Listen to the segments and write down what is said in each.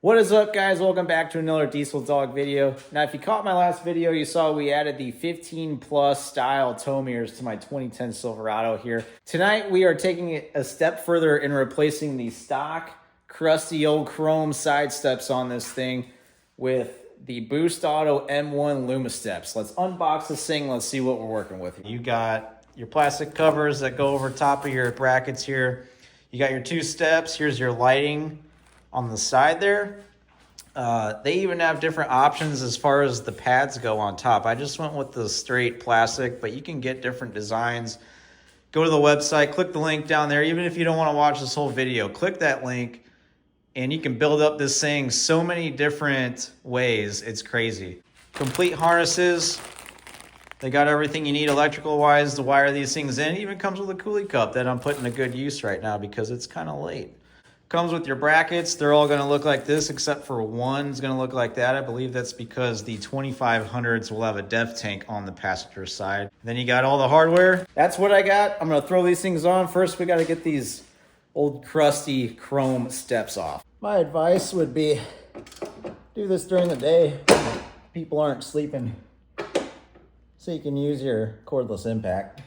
What is up, guys? Welcome back to another Diesel Dog video. Now, if you caught my last video, you saw we added the 15 plus style tow mirrors to my 2010 Silverado here. Tonight, we are taking it a step further in replacing the stock crusty old chrome side steps on this thing with the Boost Auto M1 Lumasteps. Let's unbox this thing. Let's see what we're working with. You got your plastic covers that go over top of your brackets here. You got your two steps. Here's your lighting on the side there. They even have different options as far as the pads go on top. I just went with the straight plastic, but you can get different designs. Go to the website, click the link down there. Even if you don't want to watch this whole video, click that link and you can build up this thing so many different ways. It's crazy. Complete harnesses. They got everything you need electrical wise to wire these things in. It even comes with a coolie cup that I'm putting to good use right now because it's kind of late. Comes with your brackets. They're all going to look like this except for one's going to look like that. I believe that's because the 2500s will have a def tank on the passenger side. Then you got all the hardware. That's what I got. I'm going to throw these things on. First, we got to get these old crusty chrome steps off. My advice would be do this during the day. People aren't sleeping, so you can use your cordless impact.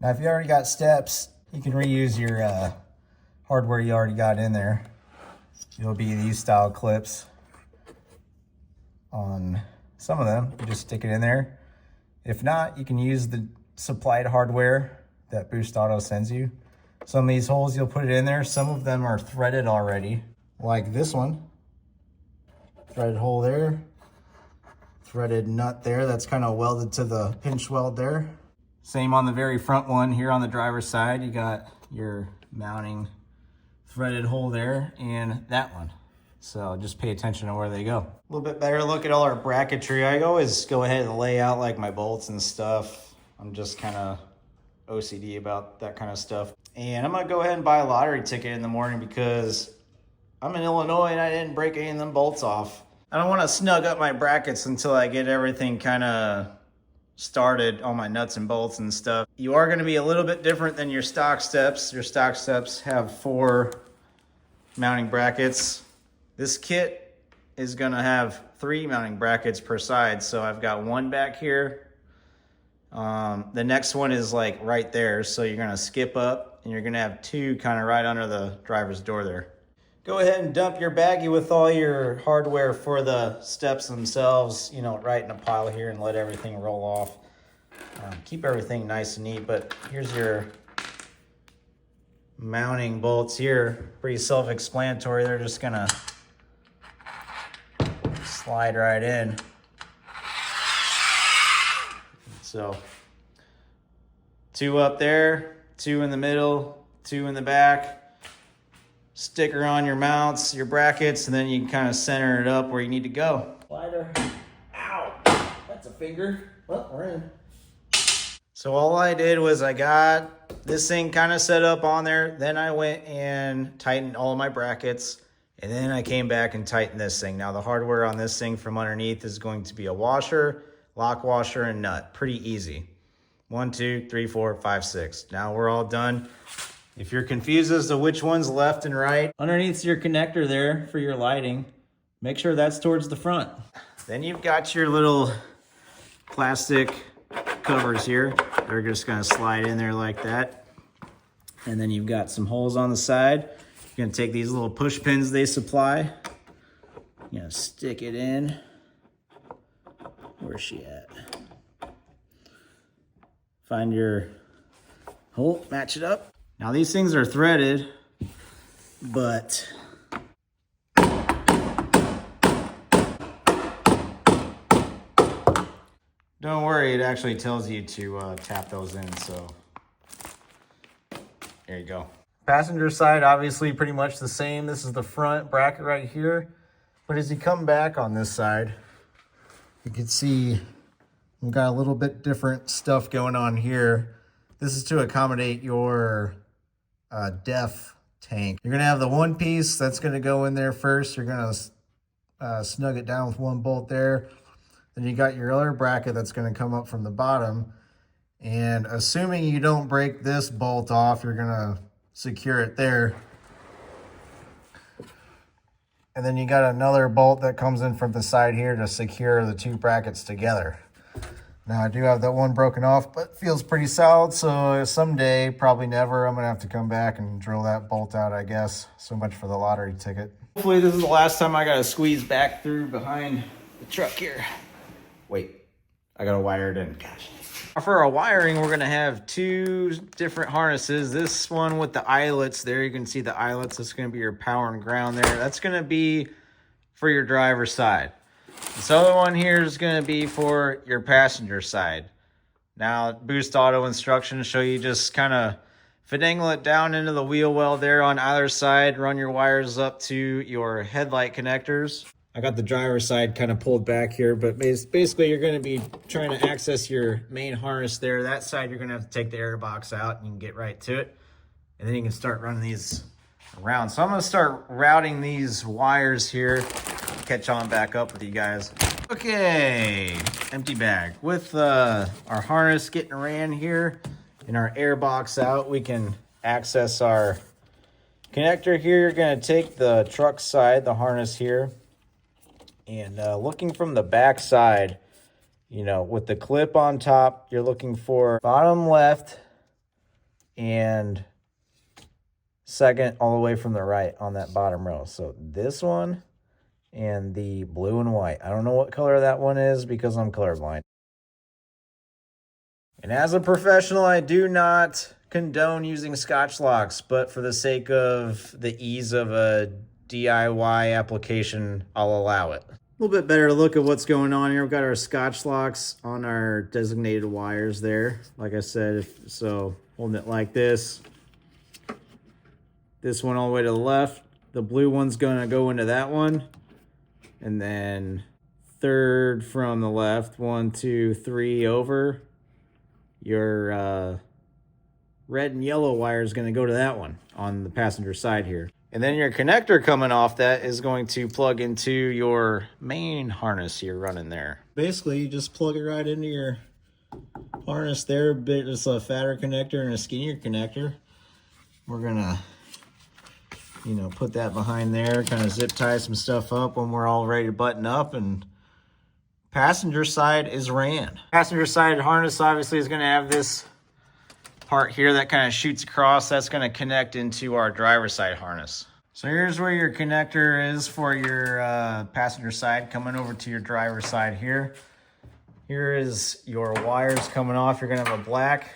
Now, if you already got steps, you can reuse your hardware you already got in there. It'll be these style clips on some of them. You just stick it in there. If not, you can use the supplied hardware that Boost Auto sends you. Some of these holes, you'll put it in there. Some of them are threaded already, like this one. Threaded hole there. Threaded nut there. That's kind of welded to the pinch weld there. Same on the very front one here on the driver's side. You got your mounting threaded hole there and that one. So just pay attention to where they go. A little bit better look at all our bracketry. I always go ahead and lay out like my bolts and stuff. I'm just kind of OCD about that kind of stuff. And I'm gonna go ahead and buy a lottery ticket in the morning because I'm in Illinois and I didn't break any of them bolts off. I don't want to snug up my brackets until I get everything kind of started on my nuts and bolts and stuff. You are going to be a little bit different than your stock steps. Your stock steps have 4 mounting brackets. This kit is going to have 3 mounting brackets per side. So I've got one back here. The next one is like right there. So you're going to skip up and you're going to have 2 kind of right under the driver's door there. Go ahead and dump your baggie with all your hardware for the steps themselves, you know, right in a pile here and let everything roll off. Keep everything nice and neat, but here's your mounting bolts here. Pretty self-explanatory. They're just gonna slide right in. So 2 up there, 2 in the middle, 2 in the back. Sticker on your mounts, your brackets, and then you can kind of center it up where you need to go. Slider. Ow! That's a finger. Well, we're in. So all I did was I got this thing kind of set up on there. Then I went and tightened all of my brackets. And then I came back and tightened this thing. Now the hardware on this thing from underneath is going to be a washer, lock washer, and nut. Pretty easy. 1, 2, 3, 4, 5, 6. Now we're all done. If you're confused as to which one's left and right, underneath your connector there for your lighting, make sure that's towards the front. Then you've got your little plastic covers here. They're just gonna slide in there like that. And then you've got some holes on the side. You're gonna take these little push pins they supply. You're gonna stick it in. Where's she at? Find your hole, match it up. Now these things are threaded, but don't worry, it actually tells you to tap those in, so there you go. Passenger side, obviously pretty much the same. This is the front bracket right here, but as you come back on this side, you can see we've got a little bit different stuff going on here. This is to accommodate your def tank. You're gonna have the one piece that's gonna go in there first. You're gonna snug it down with one bolt there. Then you got your other bracket that's gonna come up from the bottom. And assuming you don't break this bolt off, you're gonna secure it there. And then you got another bolt that comes in from the side here to secure the two brackets together. Now I do have that one broken off, but feels pretty solid. So someday, probably never, I'm gonna have to come back and drill that bolt out, I guess. So much for the lottery ticket. Hopefully this is the last time I gotta squeeze back through behind the truck here. Wait, I gotta wire it in, gosh. For our wiring, we're gonna have two different harnesses. This one with the eyelets there, you can see the eyelets. That's gonna be your power and ground there. That's gonna be for your driver's side. This other one here is gonna be for your passenger side. Now, Boost Auto instructions show you just kind of finagle it down into the wheel well there on either side, run your wires up to your headlight connectors. I got the driver's side kind of pulled back here, but basically you're going to be trying to access your main harness there. That side, you're going to have to take the air box out and you can get right to it. And then you can start running these around. So I'm going to start routing these wires here, catch on back up with you guys. Okay, empty bag. With our harness getting ran here and our air box out, we can access our connector here. You're going to take the truck side, the harness here, and looking from the back side, you know, with the clip on top, you're looking for bottom left and second all the way from the right on that bottom row. So this one and the blue and white. I don't know what color that one is because I'm colorblind. And as a professional, I do not condone using Scotch locks, but for the sake of the ease of a DIY application, I'll allow it. A little bit better look at what's going on here. We've got our Scotch locks on our designated wires there. Like I said, so holding it like this. This one all the way to the left. The blue one's gonna go into that one. And then third from the left, 1, 2, 3 over. Your red and yellow wire is gonna go to that one on the passenger side here. And then your connector coming off that is going to plug into your main harness you're running there. Basically, you just plug it right into your harness there. It's a fatter connector and a skinnier connector. We're gonna, you know, put that behind there, kind of zip tie some stuff up when we're all ready to button up, and passenger side is ran. Passenger side harness obviously is gonna have this part here that kind of shoots across. That's going to connect into our driver's side harness. So here's where your connector is for your passenger side, coming over to your driver's side here. Here is your wires coming off. You're going to have a black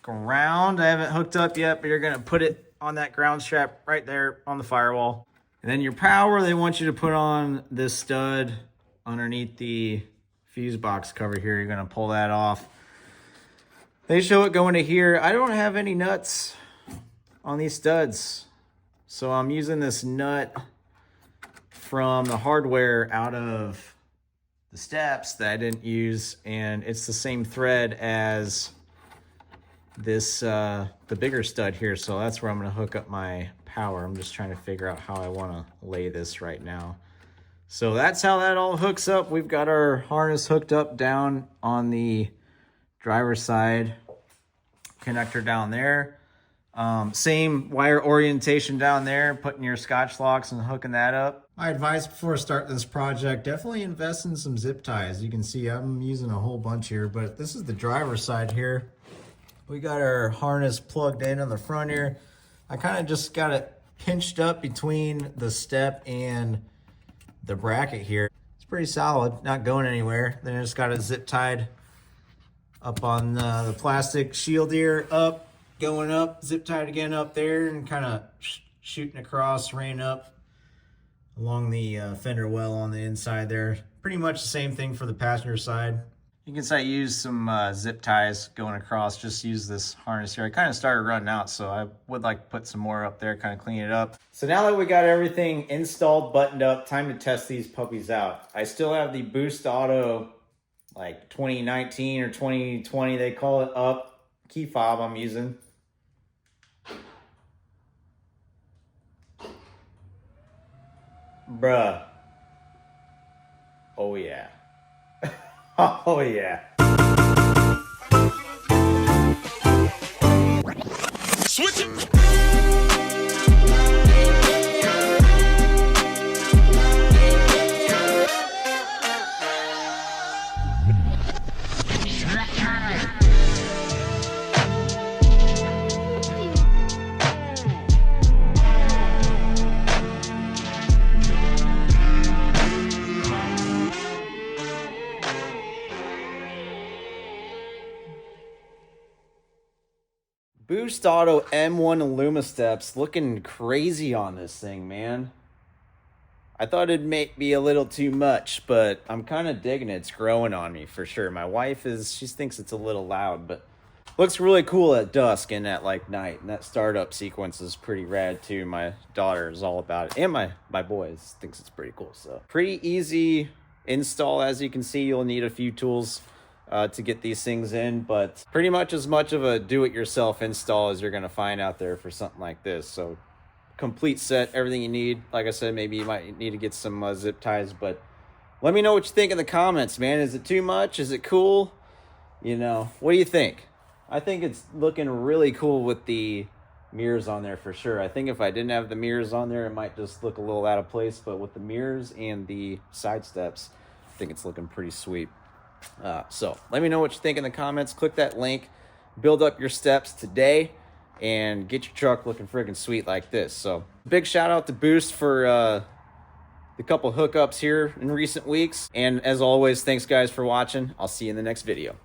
ground. I haven't hooked up yet, but you're going to put it on that ground strap right there on the firewall. And then your power, they want you to put on this stud underneath the fuse box cover here. You're going to pull that off. They show it going to here. I don't have any nuts on these studs, so I'm using this nut from the hardware out of the steps that I didn't use, and it's the same thread as this, the bigger stud here, so that's where I'm gonna hook up my power. I'm just trying to figure out how I wanna lay this right now. So that's how that all hooks up. We've got our harness hooked up down on the driver's side connector down there. Same wire orientation down there, putting your Scotch locks and hooking that up. My advice before starting this project, definitely invest in some zip ties. You can see I'm using a whole bunch here, but this is the driver's side here. We got our harness plugged in on the front here. I kind of just got it pinched up between the step and the bracket here. It's pretty solid, not going anywhere. Then I just got it zip tied up on the plastic shield here, up, going up, zip tied again up there, and kind of shooting across, ran up along the fender well on the inside there. Pretty much the same thing for the passenger side. You can say use some zip ties going across, just use this harness here. I kind of started running out, so I would like to put some more up there, kind of clean it up. So now that we got everything installed, buttoned up, time to test these puppies out. I still have the Boost Auto, like 2019 or 2020, they call it, up key fob I'm using. Bruh. Oh yeah. Oh yeah. Switch it. Boost Auto M1 Lumasteps looking crazy on this thing, man. I thought it'd be a little too much, but I'm kind of digging it. It's growing on me for sure. My wife she thinks it's a little loud, but looks really cool at dusk and at like night. And that startup sequence is pretty rad too. My daughter is all about it, and my boys thinks it's pretty cool. So pretty easy install. As you can see, you'll need a few tools to get these things in, but pretty much as much of a do-it-yourself install as you're going to find out there for something like this. So complete set, everything you need. Like I said, maybe you might need to get some zip ties, but let me know what you think in the comments, man. Is it too much? Is it cool? You know, what do you think? I think it's looking really cool with the mirrors on there for sure. I think if I didn't have the mirrors on there, it might just look a little out of place, but with the mirrors and the side steps, I think it's looking pretty sweet. So let me know what you think in the comments. Click that link, build up your steps today, and get your truck looking freaking sweet like this. So big shout out to Boost for the couple hookups here in recent weeks. And as always, thanks guys for watching. I'll see you in the next video.